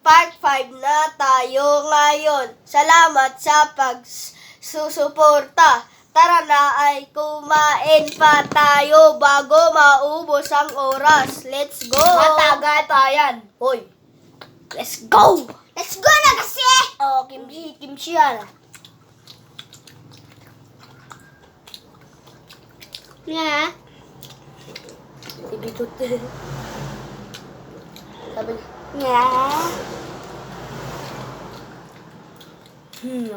part 5 na tayo ngayon. Salamat sa pagsusuporta. Tara na ay kumain pa tayo bago maubos ang oras. Let's go! Matagal pa yan. Hoy, let's go! Let's go na kasi! Oh, kimchi yan. Nga. Ibitot. Sabi Nga.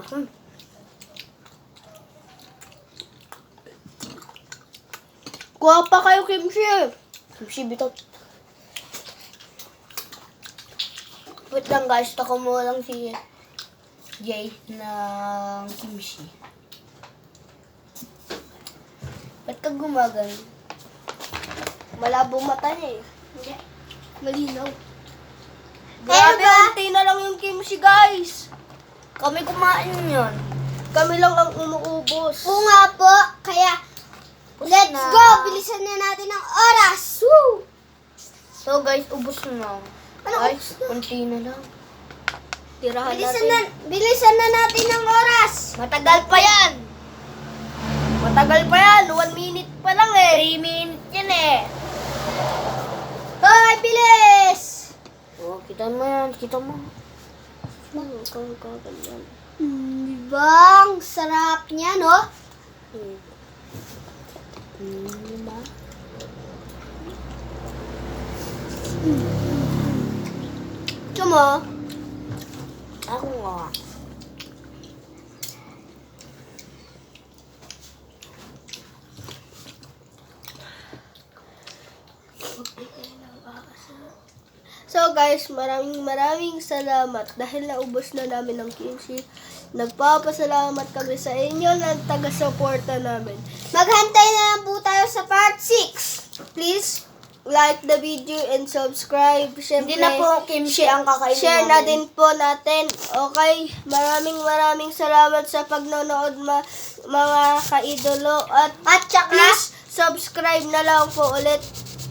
ako. Kuha pa kayo kimchi. Kimchi bitot. Wait lang guys, tako mo lang si Jay ng kimchi. Ba't ka gumagal? Malabo mata niya eh. Hindi. Malinaw. Grabe, Grabe, unti na lang yung kimchi guys. Kami kumain yun. Kami lang ang umuubos. Oo nga po. Kaya, let's na. go! Bilisan na natin ang oras! Woo! So guys, ubos na. Ano, Ay, ubos na? unti na lang. Tirahan Bilisan na natin ang oras! Matagal pa yan. Matagal pa yan. 1 minute pa lang eh. 3 minutes yan eh. Hoy, bilis! Oh, kita mo yan. Kita mo. Kaganyan. Diba? Ang sarap niya, no? Diba? Ito mo? Ako nga. So guys, maraming salamat dahil naubos na namin ang kimchi. Nagpapasalamat kami sa inyo na taga-suporta namin. Maghantay na lang po tayo sa part 6. Please like the video and subscribe. Siyempre, Hindi na po kimchi ang kakainin share na namin. din po natin. Okay, maraming salamat sa pagnonood mga kaidolo. At saka, please subscribe na lang po ulit.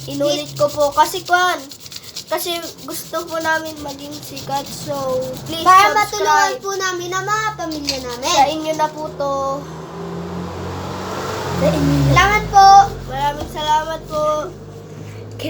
Inulit ko po kasi gusto po namin maging sikat. So, please para matulungan subscribe. po namin ang mga pamilya namin. Sa inyo na po to. Salamat po! Maraming salamat po.